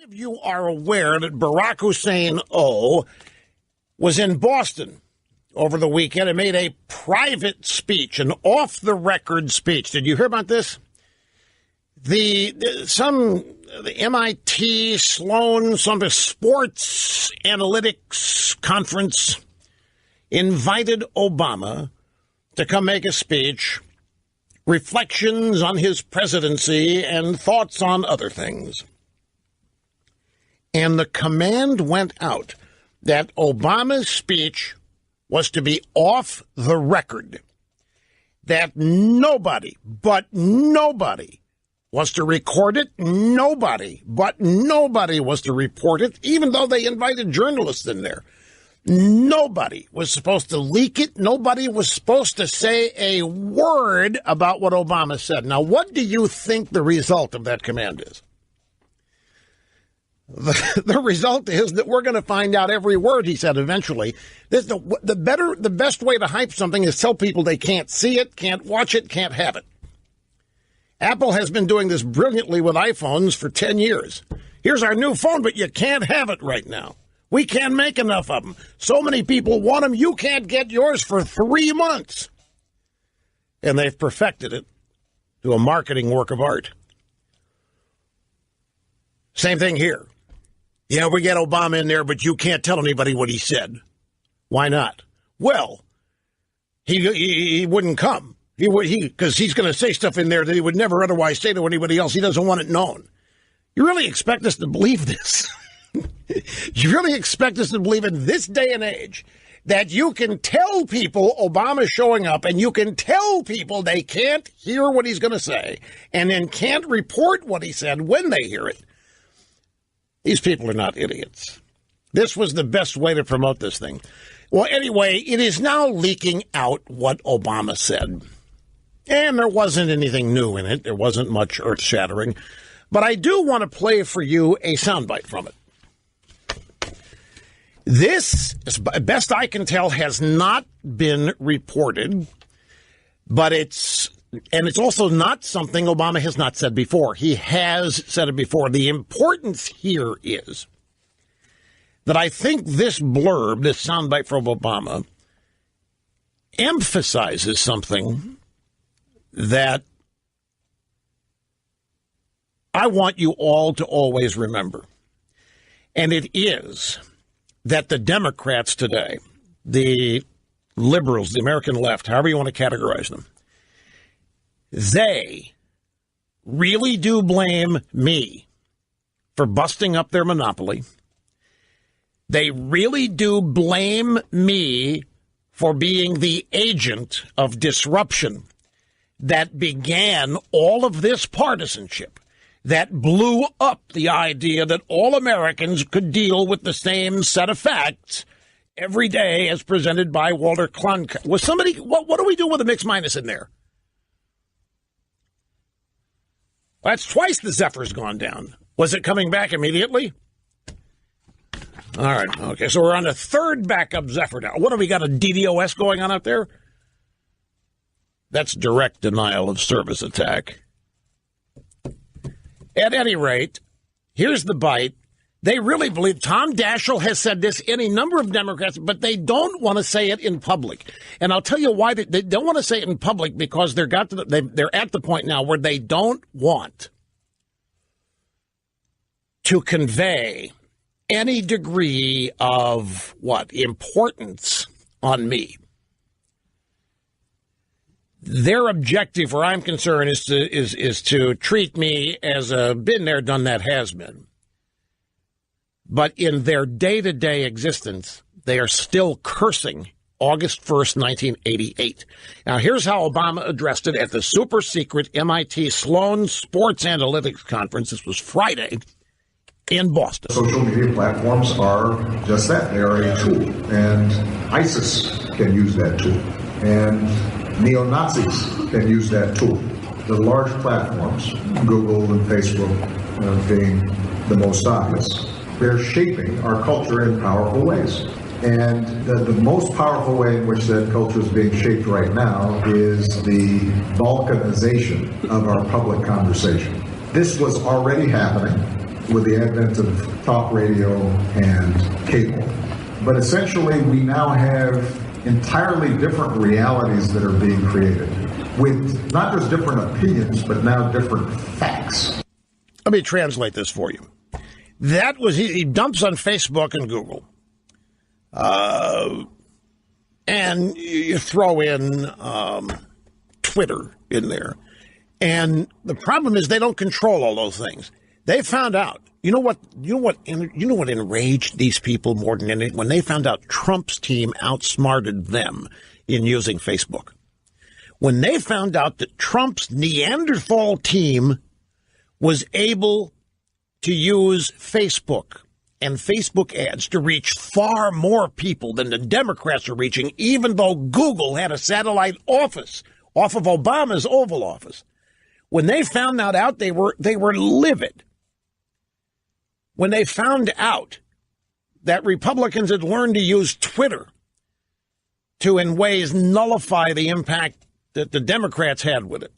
Of you are aware that Barack Hussein was in Boston over the weekend and made a private speech, an off-the-record speech. Did you hear about this? The MIT, Sloan, some sports analytics conference invited Obama to come make a speech, reflections on his presidency and thoughts on other things. And the command went out that Obama's speech was to be off the record, that nobody was to record it, nobody was to report it, even though they invited journalists in there. Nobody was supposed to leak it. Nobody was supposed to say a word about what Obama said. Now, what do you think the result of that command is? The result is that we're going to find out every word he said eventually. The best way to hype something is tell people they can't see it, can't watch it, can't have it. Apple has been doing this brilliantly with iPhones for 10 years. Here's our new phone, but you can't have it right now. We can't make enough of them. So many people want them, you can't get yours for 3 months. And they've perfected it to a marketing work of art. Same thing here. Yeah, we get Obama in there, but you can't tell anybody what he said. Why not? Well, he wouldn't come. Because he's going to say stuff in there that he would never otherwise say to anybody else. He doesn't want it known. You really expect us to believe this? You really expect us to believe in this day and age that you can tell people Obama's showing up and you can tell people they can't hear what he's going to say and then can't report what he said when they hear it? These people are not idiots. This was the best way to promote this thing. Well, anyway, it is now leaking out what Obama said. And there wasn't anything new in it. There wasn't much earth-shattering. But I do want to play for you a soundbite from it. This, as best I can tell, has not been reported, but it's also not something Obama has not said before. He has said it before. The importance here is that I think this blurb, this soundbite from Obama, emphasizes something that I want you all to always remember. And it is that the Democrats today, the liberals, the American left, however you want to categorize them, they really do blame me for busting up their monopoly. They really do blame me for being the agent of disruption that began all of this partisanship, that blew up the idea that all Americans could deal with the same set of facts every day as presented by Walter Cronkite. Was somebody, what do we do with a mixed minus in there? Well, that's twice the Zephyr's gone down. Was it coming back immediately? All right. Okay. So we're on a third backup Zephyr now. What have we got? A DDoS going on out there? That's direct denial of service attack. At any rate, here's the bite. They really believe, Tom Daschle has said this, any number of Democrats, but they don't want to say it in public. And I'll tell you why they don't want to say it in public, because they're at the point now where they don't want to convey any degree of importance on me. Their objective, where I'm concerned, is to treat me as a been there, done that, has been. But in their day-to-day existence, they are still cursing August 1st, 1988. Now, here's how Obama addressed it at the super-secret MIT Sloan Sports Analytics Conference. This was Friday in Boston. Social media platforms are just that. They are a tool. And ISIS can use that tool. And neo-Nazis can use that tool. The large platforms, Google and Facebook being the most obvious, they're shaping our culture in powerful ways. And the most powerful way in which that culture is being shaped right now is the balkanization of our public conversation. This was already happening with the advent of talk radio and cable. But essentially, we now have entirely different realities that are being created with not just different opinions, but now different facts. Let me translate this for you. That was, he dumps on Facebook and Google. And you throw in Twitter in there. And the problem is they don't control all those things. They found out. You know what enraged these people more than anything? When they found out Trump's team outsmarted them in using Facebook. When they found out that Trump's Neanderthal team was able to use Facebook and Facebook ads to reach far more people than the Democrats are reaching, even though Google had a satellite office off of Obama's Oval Office. When they found that out, they were livid. When they found out that Republicans had learned to use Twitter to, in ways, nullify the impact that the Democrats had with it,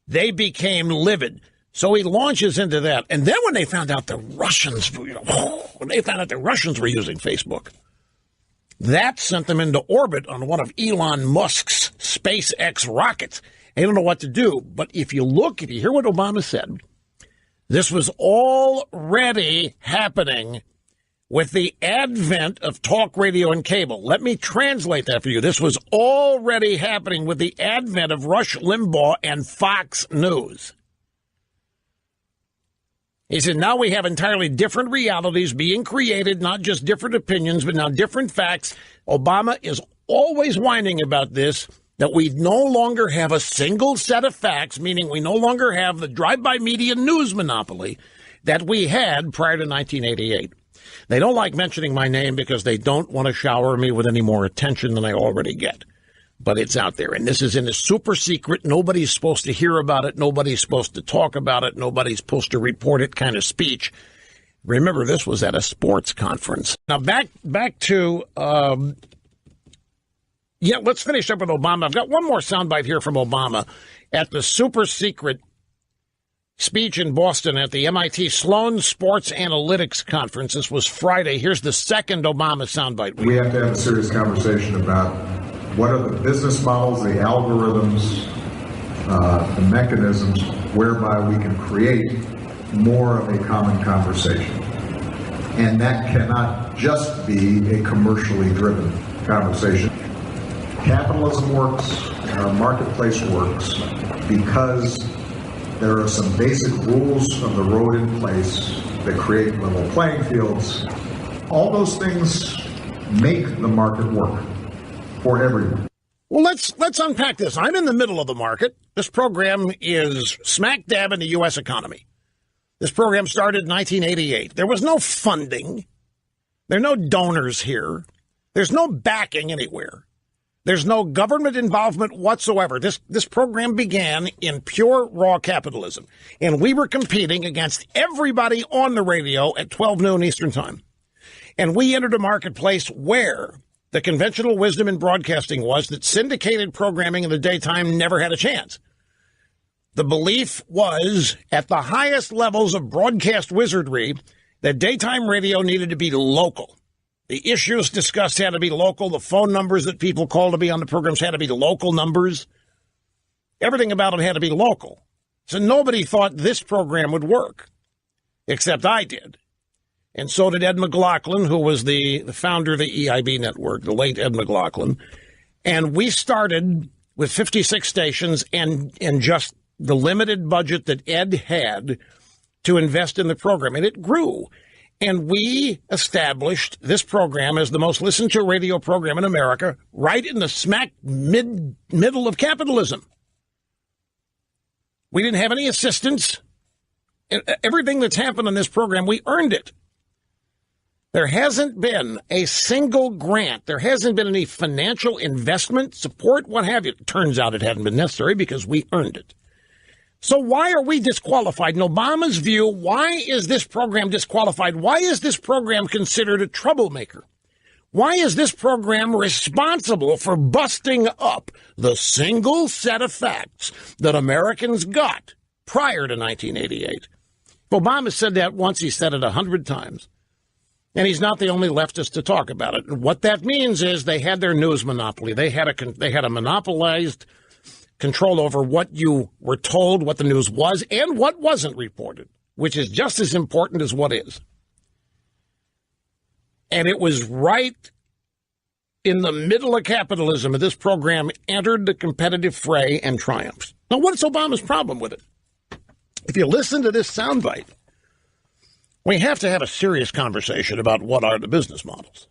they became livid. So he launches into that. And then when they found out the Russians, were using Facebook, that sent them into orbit on one of Elon Musk's SpaceX rockets. They don't know what to do. But if you hear what Obama said, this was already happening with the advent of talk radio and cable. Let me translate that for you. This was already happening with the advent of Rush Limbaugh and Fox News. He said, now we have entirely different realities being created, not just different opinions, but now different facts. Obama is always whining about this, that we no longer have a single set of facts, meaning we no longer have the drive-by media news monopoly that we had prior to 1988. They don't like mentioning my name because they don't want to shower me with any more attention than I already get. But it's out there, and this is in a super secret. Nobody's supposed to hear about it. Nobody's supposed to talk about it. Nobody's supposed to report it kind of speech. Remember, this was at a sports conference. Now, back to... let's finish up with Obama. I've got one more soundbite here from Obama at the super secret speech in Boston at the MIT Sloan Sports Analytics Conference. This was Friday. Here's the second Obama soundbite. We have to have a serious conversation about what are the business models, the algorithms, the mechanisms whereby we can create more of a common conversation. And that cannot just be a commercially driven conversation. Capitalism works and our marketplace works because there are some basic rules of the road in place that create level playing fields. All those things make the market work for everyone. Well, let's unpack this. I'm in the middle of the market. This program is smack dab in the U.S. economy. This program started in 1988. There was no funding. There are no donors here. There's no backing anywhere. There's no government involvement whatsoever. This program began in pure raw capitalism, and we were competing against everybody on the radio at 12 noon Eastern Time. And we entered a marketplace where the conventional wisdom in broadcasting was that syndicated programming in the daytime never had a chance. The belief was, at the highest levels of broadcast wizardry, that daytime radio needed to be local. The issues discussed had to be local. The phone numbers that people called to be on the programs had to be local numbers. Everything about it had to be local. So nobody thought this program would work, except I did. And so did Ed McLaughlin, who was the founder of the EIB network, the late Ed McLaughlin. And we started with 56 stations and just the limited budget that Ed had to invest in the program. And it grew. And we established this program as the most listened to radio program in America, right in the smack middle of capitalism. We didn't have any assistance. Everything that's happened on this program, we earned it. There hasn't been a single grant. There hasn't been any financial investment, support, what have you. It turns out it hadn't been necessary because we earned it. So why are we disqualified? In Obama's view, why is this program disqualified? Why is this program considered a troublemaker? Why is this program responsible for busting up the single set of facts that Americans got prior to 1988? Obama said that once. He said it 100 times. And he's not the only leftist to talk about it. And what that means is they had their news monopoly. They had a monopolized control over what you were told, what the news was, and what wasn't reported, which is just as important as what is. And it was right in the middle of capitalism that this program entered the competitive fray and triumphed. Now, what's Obama's problem with it? If you listen to this soundbite, we have to have a serious conversation about what are the business models,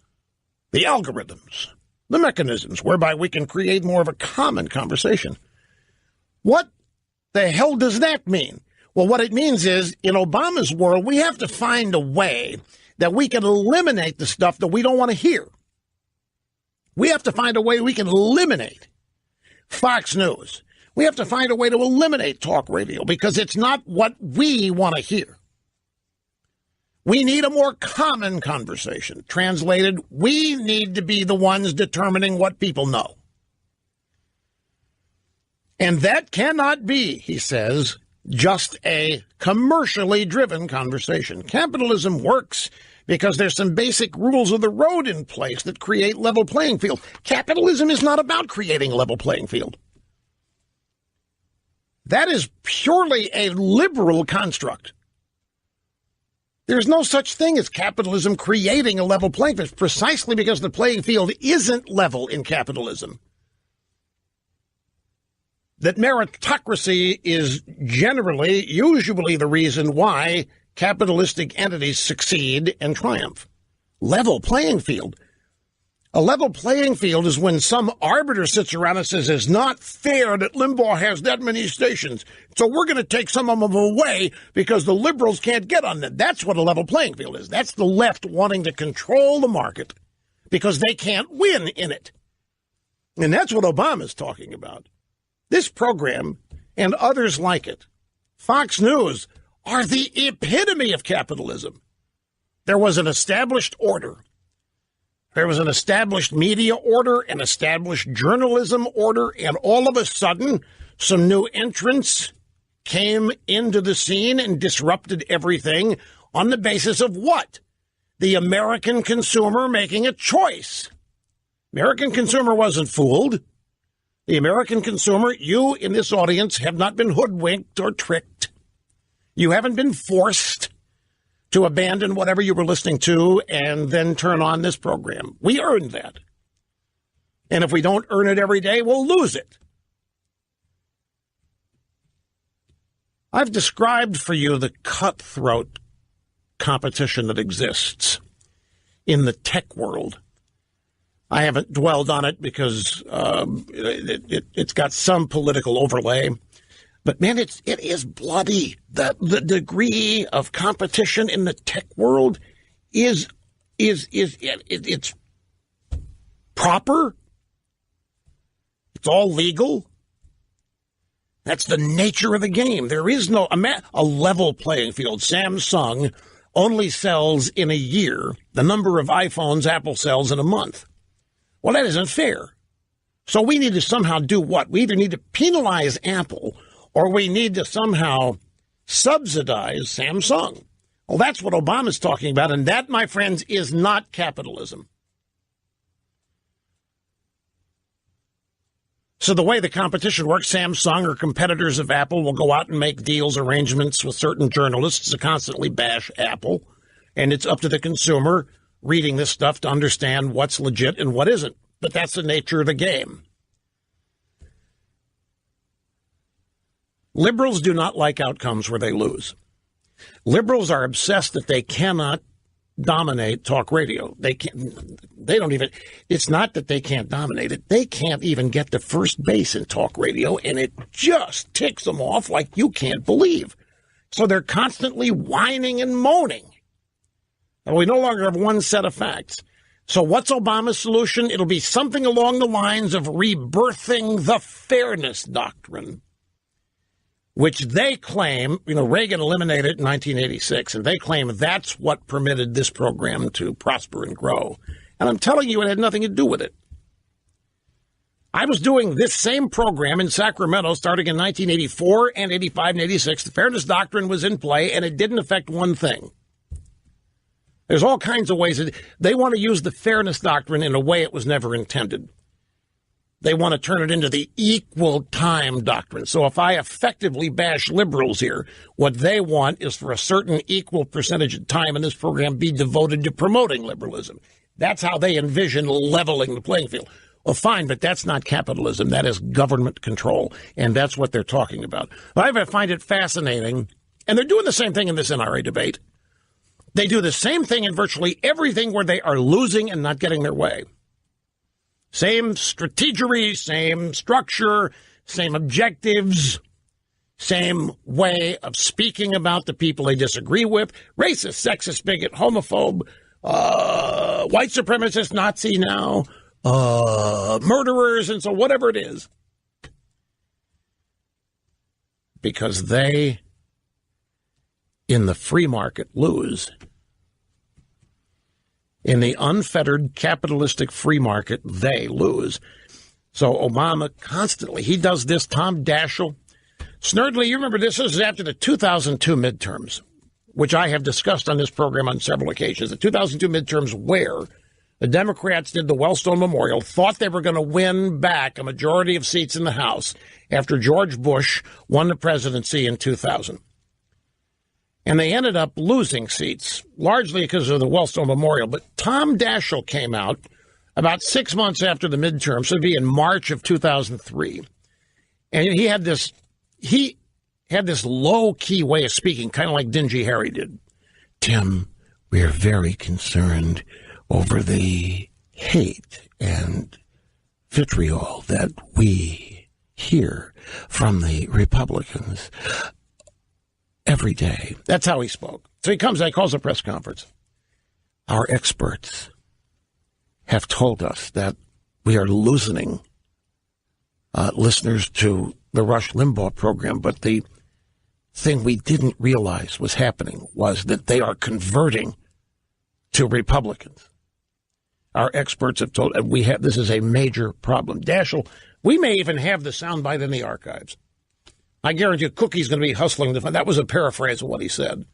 the algorithms, the mechanisms whereby we can create more of a common conversation. What the hell does that mean? Well, what it means is, in Obama's world, we have to find a way that we can eliminate the stuff that we don't want to hear. We have to find a way we can eliminate Fox News. We have to find a way to eliminate talk radio because it's not what we want to hear. We need a more common conversation. Translated, we need to be the ones determining what people know. And that cannot be, he says, just a commercially driven conversation. Capitalism works because there's some basic rules of the road in place that create level playing field. Capitalism is not about creating a level playing field. That is purely a liberal construct. There's no such thing as capitalism creating a level playing field, precisely because the playing field isn't level in capitalism. That meritocracy is usually the reason why capitalistic entities succeed and triumph. Level playing field. A level playing field is when some arbiter sits around and says, it's not fair that Limbaugh has that many stations, so we're going to take some of them away because the liberals can't get on them. That's what a level playing field is. That's the left wanting to control the market because they can't win in it. And that's what Obama's talking about. This program and others like it, Fox News, are the epitome of capitalism. There was an established order. There was an established media order, an established journalism order, and all of a sudden, some new entrants came into the scene and disrupted everything on the basis of what? The American consumer making a choice. American consumer wasn't fooled. The American consumer, you in this audience, have not been hoodwinked or tricked. You haven't been forced to abandon whatever you were listening to and then turn on this program. We earned that. And if we don't earn it every day, we'll lose it. I've described for you the cutthroat competition that exists in the tech world. I haven't dwelled on it because it's got some political overlay. But, man, it is bloody. The degree of competition in the tech world is it's proper. It's all legal. That's the nature of the game. There is no a level playing field. Samsung only sells in a year the number of iPhones Apple sells in a month. Well, that isn't fair. So we need to somehow do what? We either need to penalize Apple or we need to somehow subsidize Samsung. Well, that's what Obama's talking about, and that, my friends, is not capitalism. So the way the competition works, Samsung or competitors of Apple will go out and make deals, arrangements with certain journalists to constantly bash Apple, and it's up to the consumer reading this stuff to understand what's legit and what isn't. But that's the nature of the game. Liberals do not like outcomes where they lose. Liberals are obsessed that they cannot dominate talk radio. It's not that they can't dominate it. They can't even get to first base in talk radio, and it just ticks them off like you can't believe. So they're constantly whining and moaning. And we no longer have one set of facts. So what's Obama's solution? It'll be something along the lines of rebirthing the fairness doctrine, which they claim, Reagan eliminated in 1986, and they claim that's what permitted this program to prosper and grow. And I'm telling you, it had nothing to do with it. I was doing this same program in Sacramento starting in 1984 and 85 and 86. The Fairness Doctrine was in play, and it didn't affect one thing. There's all kinds of ways. They want to use the Fairness Doctrine in a way it was never intended. They want to turn it into the equal time doctrine. So if I effectively bash liberals here, what they want is for a certain equal percentage of time in this program be devoted to promoting liberalism. That's how they envision leveling the playing field. Well, fine, but that's not capitalism. That is government control, and that's what they're talking about. I find it fascinating, and they're doing the same thing in this NRA debate. They do the same thing in virtually everything where they are losing and not getting their way. Same strategery, same structure, same objectives, same way of speaking about the people they disagree with. Racist, sexist, bigot, homophobe, white supremacist, Nazi now, murderers, and so whatever it is. Because they, in the free market, lose. In the unfettered capitalistic free market, they lose. So Obama constantly, he does this. Tom Daschle, Snerdley, you remember this is after the 2002 midterms, which I have discussed on this program on several occasions. The 2002 midterms where the Democrats did the Wellstone Memorial, thought they were going to win back a majority of seats in the House after George Bush won the presidency in 2000. And they ended up losing seats, largely because of the Wellstone Memorial. But Tom Daschle came out about 6 months after the midterm, so it'd be in March of 2003. And he had this low-key way of speaking, kind of like Dingy Harry did. Tim, we're very concerned over the hate and vitriol that we hear from the Republicans every day. That's how he spoke. So he comes and calls a press conference. Our experts have told us that we are losing listeners to the Rush Limbaugh program, but the thing we didn't realize was happening was that they are converting to Republicans. Our experts have told, and this is a major problem. Daschle, we may even have the soundbite in the archives. I guarantee you Cookie's going to be hustling to find. That was a paraphrase of what he said.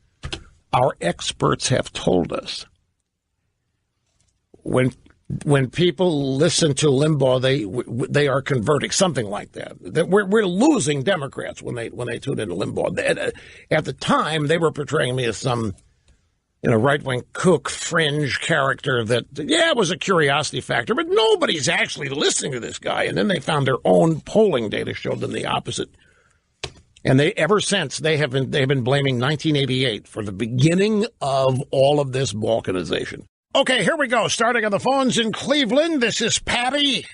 Our experts have told us when people listen to Limbaugh, they are converting, something like that. That we're losing Democrats when they tune into Limbaugh. At the time, they were portraying me as some right-wing kook fringe character that, it was a curiosity factor, but nobody's actually listening to this guy. And then they found their own polling data showed them the opposite. And ever since they've been blaming 1988 for the beginning of all of this balkanization. Okay, here we go. Starting on the phones in Cleveland, this is Patty,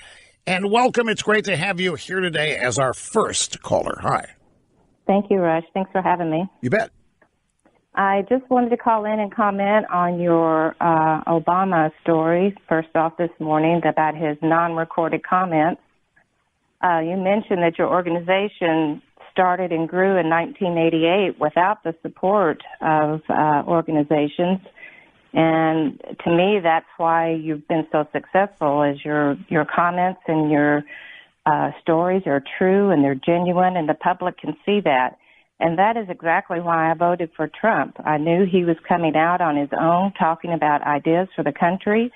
and welcome. It's great to have you here today as our first caller. Hi. Thank you, Rush. Thanks for having me. You bet. I just wanted to call in and comment on your Obama story, first off this morning, about his non-recorded comments. You mentioned that your organization started and grew in 1988 without the support of organizations. And to me, that's why you've been so successful, is your comments and your stories are true and they're genuine, and the public can see that. And that is exactly why I voted for Trump. I knew he was coming out on his own, talking about ideas for the country.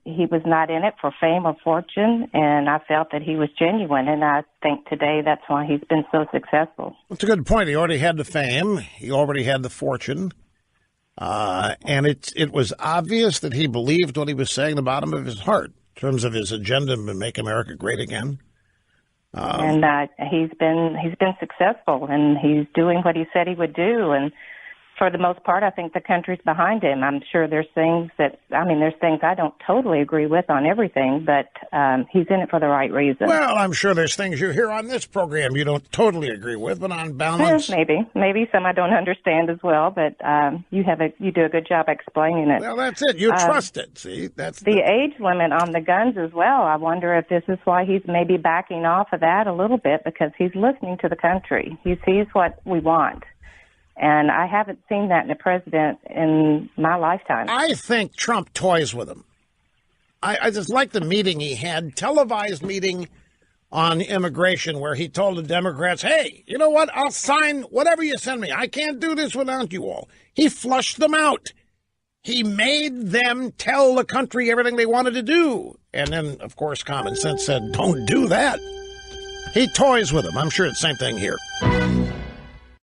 He was not in it for fame or fortune, and I felt that he was genuine, and I think today that's why he's been so successful. That's a good point. He already had the fame. He already had the fortune. And it was obvious that he believed what he was saying, the bottom of his heart, in terms of his agenda to make America great again. And he's been successful, and he's doing what he said he would do. And for the most part, I think the country's behind him. I'm sure there's things I don't totally agree with on everything, but he's in it for the right reason. Well, I'm sure there's things you hear on this program you don't totally agree with, but on balance, maybe some I don't understand as well. But you do a good job explaining it. Well, that's it. You trust it. See, that's the age limit on the guns as well. I wonder if this is why he's maybe backing off of that a little bit, because he's listening to the country. He sees what we want. And I haven't seen that in a president in my lifetime. I think Trump toys with him. I just like the meeting he had, televised meeting on immigration, where he told the Democrats, hey, you know what? I'll sign whatever you send me. I can't do this without you all. He flushed them out. He made them tell the country everything they wanted to do. And then, of course, common sense said, don't do that. He toys with them. I'm sure it's the same thing here.